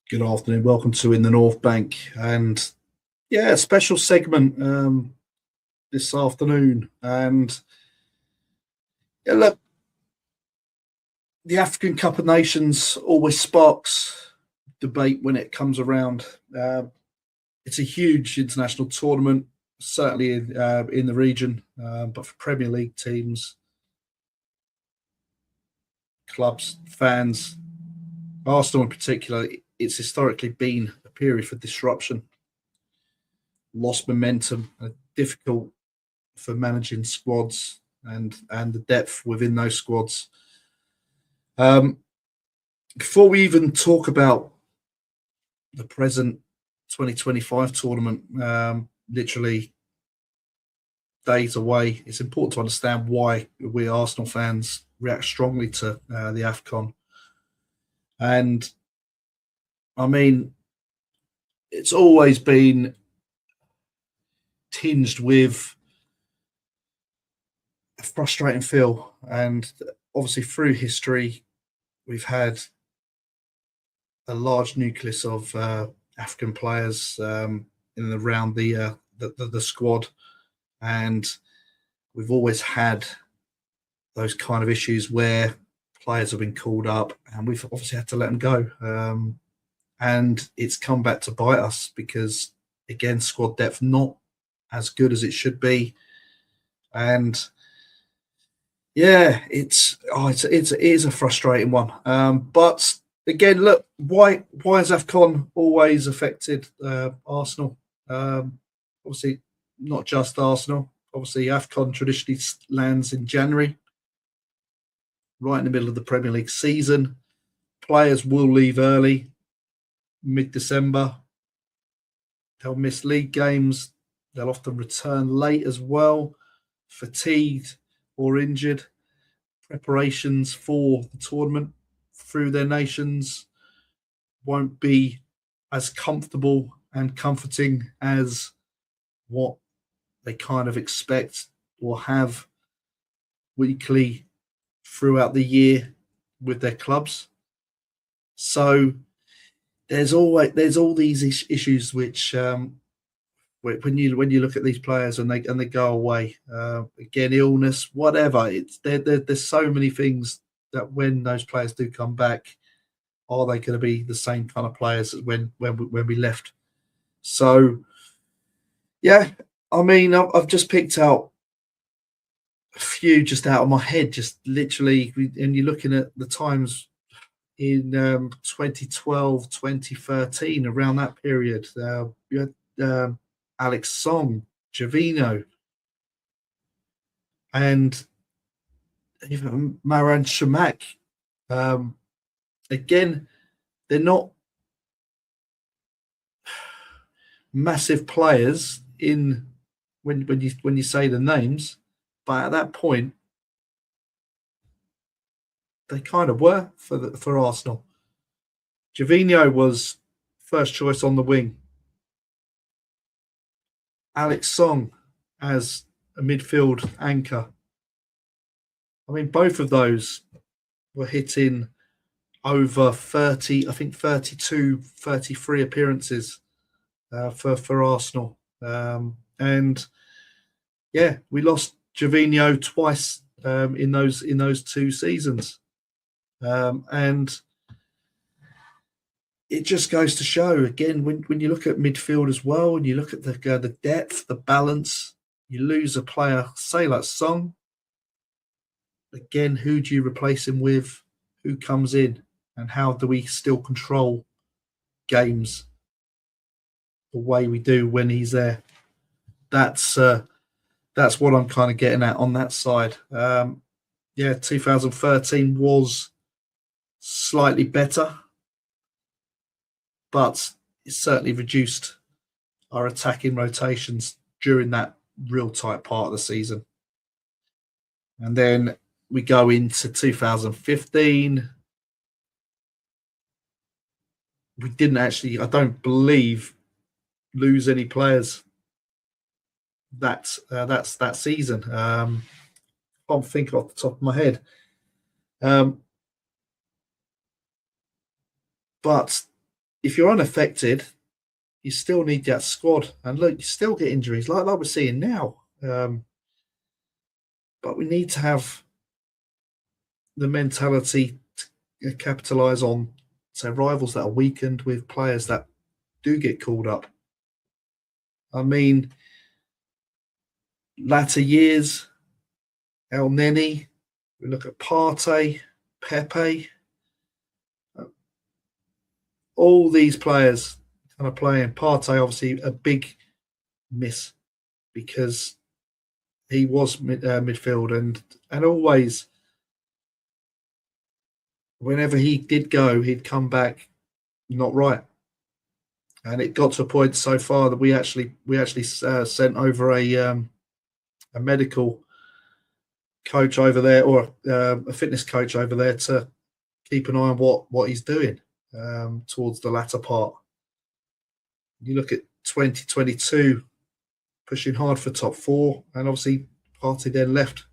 Good afternoon. Welcome to In the North Bank. And a special segment this afternoon. And look, the African Cup of Nations always sparks debate when it comes around. It's a huge international tournament, certainly in the region, but for Premier League teams, clubs, fans, Arsenal in particular, it's historically been a period for disruption, lost momentum, difficult for managing squads and the depth within those squads. Before we even talk about the present 2025 tournament, literally days away, it's important to understand why we Arsenal fans react strongly to the AFCON. And I mean, it's always been tinged with a frustrating feel. And obviously through history, we've had a large nucleus of African players in and around the squad. And we've always had those kind of issues where players have been called up and we've obviously had to let them go. And it's come back to bite us because, again, squad depth not as good as it should be. And it is a frustrating one. But again, look, why has AFCON always affected Arsenal? Obviously, not just Arsenal. Obviously, AFCON traditionally lands in January, right in the middle of the Premier League season. Players will leave early, mid-December. They'll miss league games. They'll often return late as well, fatigued or injured. Preparations for the tournament through their nations won't be as comfortable and comforting as what they kind of expect or have weekly throughout the year with their clubs. So there's all these issues which when you look at these players and they go away, again, illness, whatever, there's so many things that when those players do come back, are they going to be the same kind of players as when we left? So I mean, I've just picked out a few just out of my head, just literally, and you're looking at the times in 2012, 2013, around that period. You had Alex Song, Gervinho, and even Maran Shamak. Again, they're not massive players in when you say the names, but at that point, they kind of were for Arsenal. Gervinho was first choice on the wing. Alex Song as a midfield anchor. I mean, both of those were hitting over 30, I think 32, 33 appearances for Arsenal. And we lost Gervinho twice in those 2 seasons. And it just goes to show, again, when you look at midfield as well, and you look at the depth, the balance, you lose a player, say like Song. Again, who do you replace him with? Who comes in? And how do we still control games the way we do when he's there? That's what I'm kind of getting at on that side. 2013 was slightly better, but it certainly reduced our attacking rotations during that real tight part of the season. And then we go into 2015. We didn't actually, I don't believe, lose any players that season. Can't think off the top of my head. But if you're unaffected, you still need that squad. And look, you still get injuries like we're seeing now. But we need to have the mentality to capitalise on, say, rivals that are weakened with players that do get called up. I mean, latter years, Elneny, we look at Partey, Pepe, all these players kind of playing. Partey, obviously, a big miss because he was midfield and always, whenever he did go, he'd come back not right. And it got to a point so far that we actually sent over a medical coach over there, or a fitness coach over there, to keep an eye on what he's doing towards the latter part. You look at 2022, pushing hard for top four, and obviously Partey then left.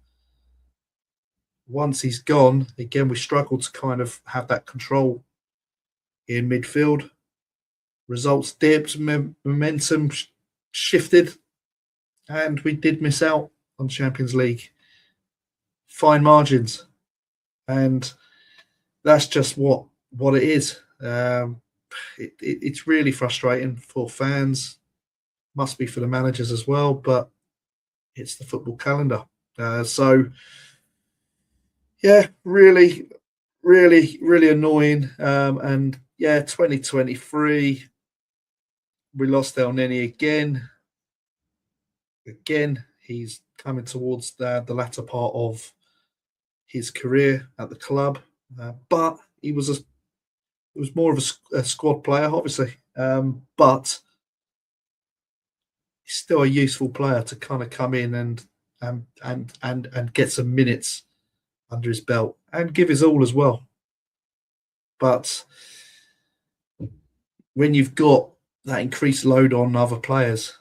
Once he's gone, again, we struggled to kind of have that control in midfield. Results dipped, momentum shifted, and we did miss out on Champions League. Fine margins. And that's just what it is. It's really frustrating for fans. Must be for the managers as well, but it's the football calendar. So, yeah, really, really, really annoying. And yeah, 2023, we lost Elneny again. Again, he's coming towards the latter part of his career at the club, but he was more of a squad player, obviously, but he's still a useful player to kind of come in and get some minutes under his belt and give his all as well. But when you've got that increased load on other players,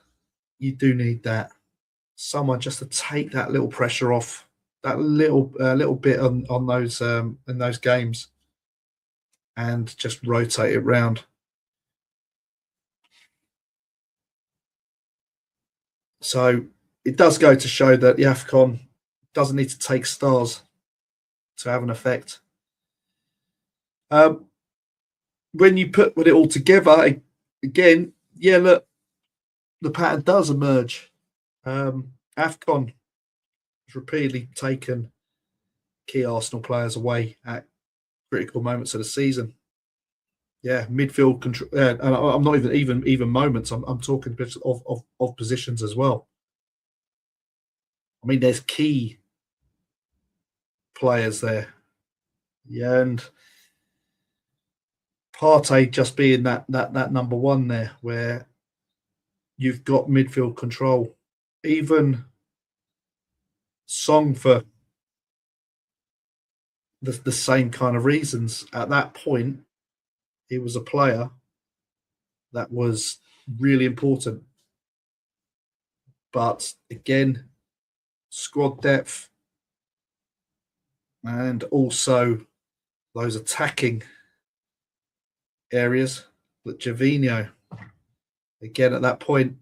you do need that someone just to take that little pressure off, that little bit on those in those games, and just rotate it round. So it does go to show that the AFCON doesn't need to take stars to have an effect. When you put it all together, again, yeah, look, the pattern does emerge. AFCON has repeatedly taken key Arsenal players away at critical moments of the season. Yeah, midfield control, and I'm not even moments. I'm talking of positions as well. I mean, there's key players there. Yeah, and Partey just being that number one there, where you've got midfield control. Even Song, for the same kind of reasons. At that point, he was a player that was really important. But again, squad depth and also those attacking areas. But Gervinho, again, at that point,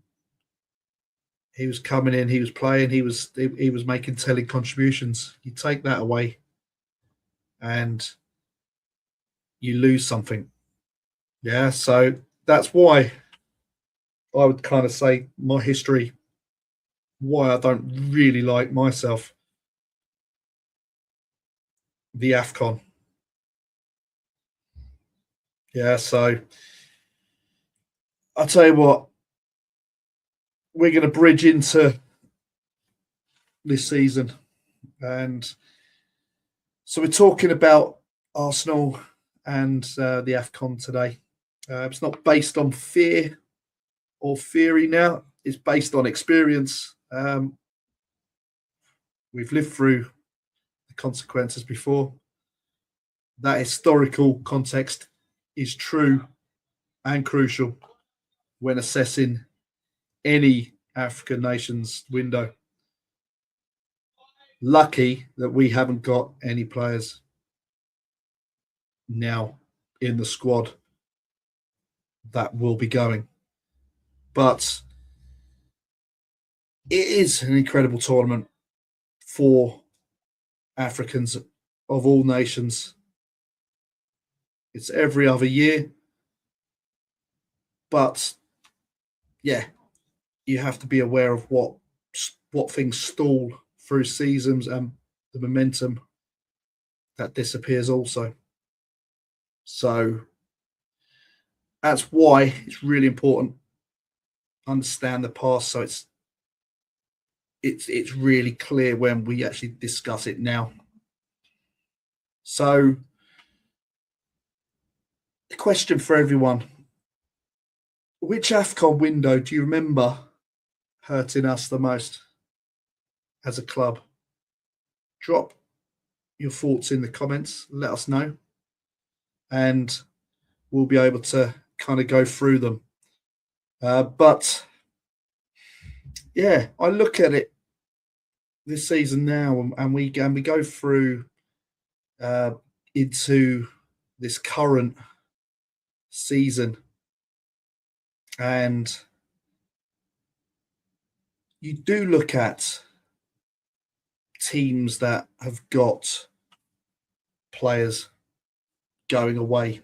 he was coming in, he was playing, he was making telling contributions. You take that away and you lose something. Yeah, so that's why I would kind of say my history, why I don't really like myself, the AFCON. Yeah, so I'll tell you what, we're going to bridge into this season. And so we're talking about Arsenal and the AFCON today. It's not based on fear or theory now. It's based on experience. We've lived through the consequences before. That historical context is true and crucial when assessing any African nations window. Lucky that we haven't got any players now in the squad that will be going. But it is an incredible tournament for Africans of all nations. It's every other year. But yeah, you have to be aware of what things stall through seasons and the momentum that disappears also. So that's why it's really important to understand the past, so it's really clear when we actually discuss it now. So the question for everyone: which AFCON window do you remember hurting us the most as a club? Drop your thoughts in the comments. Let us know, and we'll be able to kind of go through them. But yeah, I look at it this season now, and we go through into this current season, and you do look at teams that have got players going away.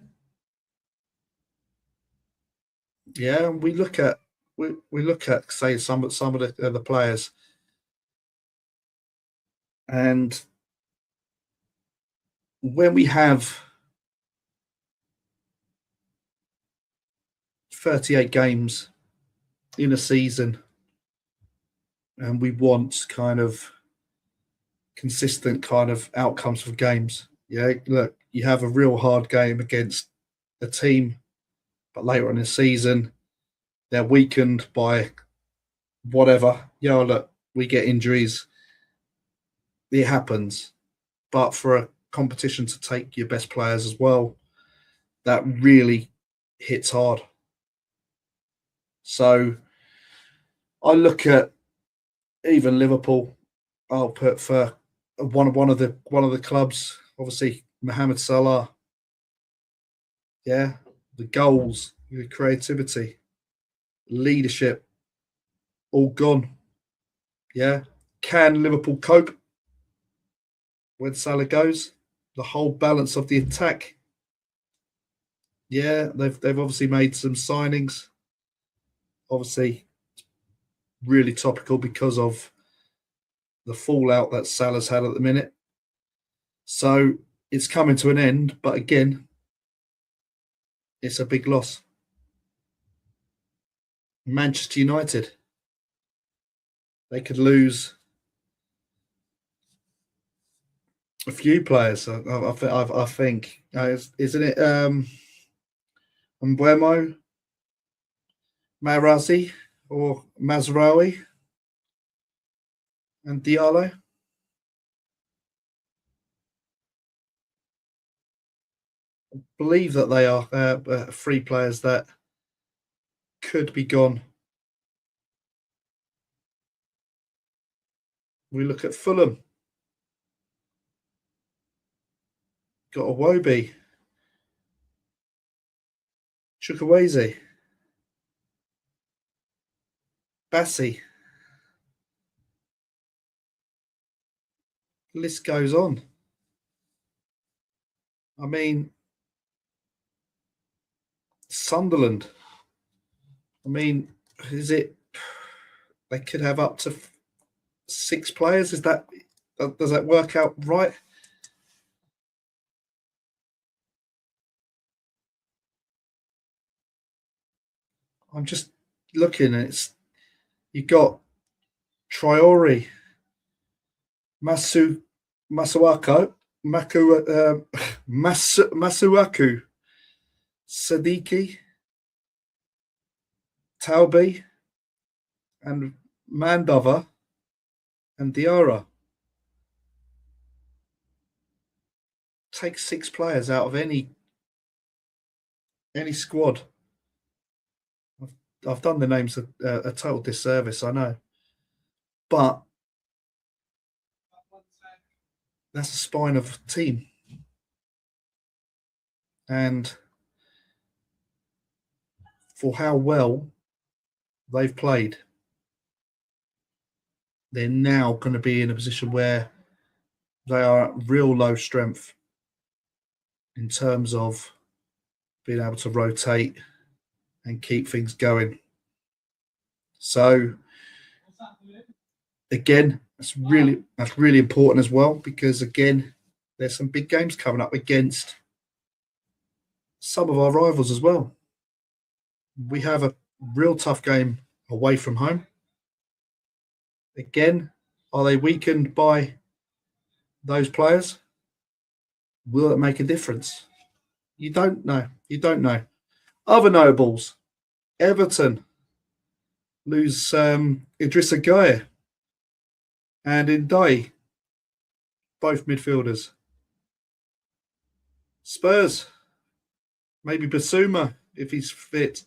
Yeah, we look at say some of the players, and when we have 38 games in a season, and we want kind of consistent kind of outcomes for games. Yeah, look, you have a real hard game against a team, but later in the season, they're weakened by whatever. Yeah, look, we get injuries. It happens. But for a competition to take your best players as well, that really hits hard. So I look at even Liverpool. I'll put for one of the clubs, obviously Mohamed Salah. Yeah, the goals, the creativity, leadership, all gone. Yeah, can Liverpool cope when Salah goes? The whole balance of the attack. Yeah, they've obviously made some signings. Obviously, really topical because of the fallout that Salah's had at the minute. So it's coming to an end, but again, it's a big loss. Manchester United, they could lose a few players. I think, isn't it? Mbuemo, Marazi, or Mazraoui, and Diallo. I believe that they are three players that could be gone. We look at Fulham. Got a Iwobi, Chukwueze, Bassi. List goes on. I mean, Sunderland. I mean, is it? They could have up to 6 players. Is that? Does that work out right? I'm just looking. It's you got Traore, Masuaku, Masuaku, Sadiki, Taube, and Mandava, and Diarra. Take 6 players out of any squad. I've done the names a total disservice, I know, but that's the spine of a team, and for how well they've played, they're now going to be in a position where they are at real low strength in terms of being able to rotate and keep things going. So again, that's really important as well, because again, there's some big games coming up against some of our rivals as well. We have a real tough game away from home. Again, are they weakened by those players? Will it make a difference? You don't know. You don't know. Other notables: Everton lose Idrissa Gueye and Ndai, both midfielders. Spurs, maybe Basuma if he's fit,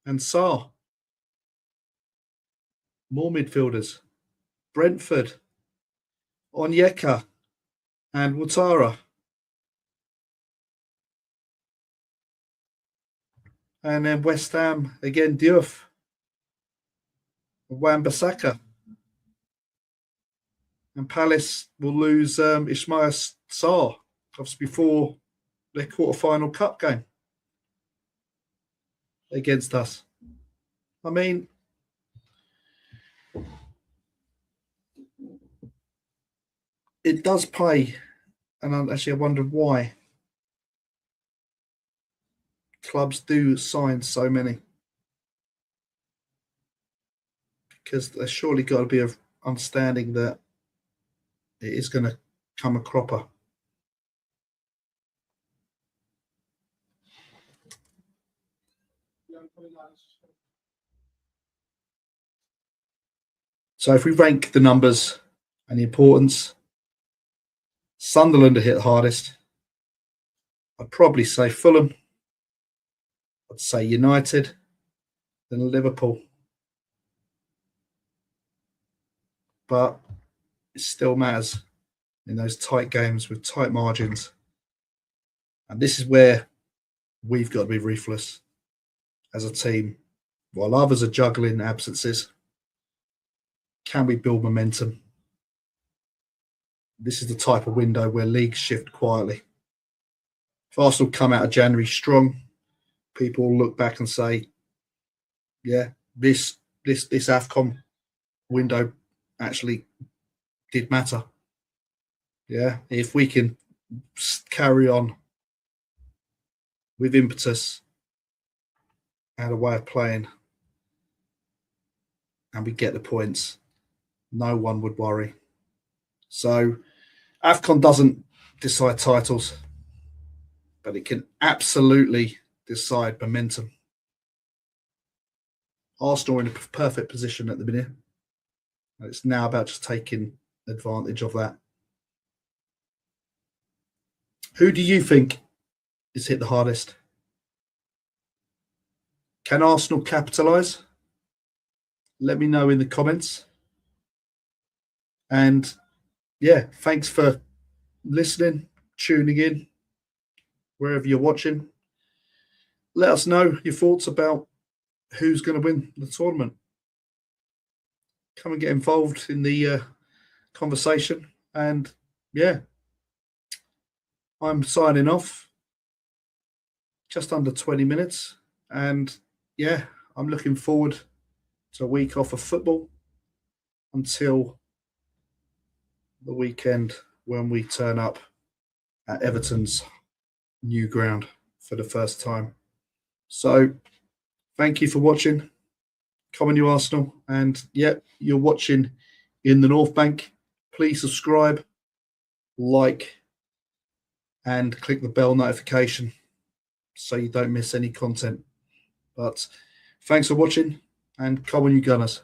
and Sarr. More midfielders. Brentford, Onyeka and Ouattara. And then West Ham, again, Diouf, Wan-Bissaka. And Palace will lose Ismail Sarr, obviously before their quarter-final cup game against us. I mean, it does pay, and I wonder why clubs do sign so many, because there's surely got to be an understanding that it is going to come a cropper. So if we rank the numbers and the importance, Sunderland are hit hardest. I'd probably say Fulham. I'd say United, then Liverpool. But it still matters in those tight games with tight margins. And this is where we've got to be ruthless as a team. While others are juggling absences, can we build momentum? This is the type of window where leagues shift quietly. If Arsenal come out of January strong, people will look back and say, yeah, this AFCON window actually did matter. Yeah, if we can carry on with impetus and a way of playing and we get the points, no one would worry. So AFCON doesn't decide titles, but it can absolutely decide momentum. Arsenal are in a perfect position at the minute. And it's now about just taking advantage of that. Who do you think is hit the hardest? Can Arsenal capitalise? Let me know in the comments. And yeah, thanks for listening, tuning in, wherever you're watching. Let us know your thoughts about who's going to win the tournament. Come and get involved in the conversation. And yeah, I'm signing off. Just under 20 minutes. And yeah, I'm looking forward to a week off of football until the weekend when we turn up at Everton's new ground for the first time. So thank you for watching. Come on, you Arsenal. And yeah, you're watching in the North Bank. Please subscribe, like, and click the bell notification so you don't miss any content. But thanks for watching, and come on, you Gunners.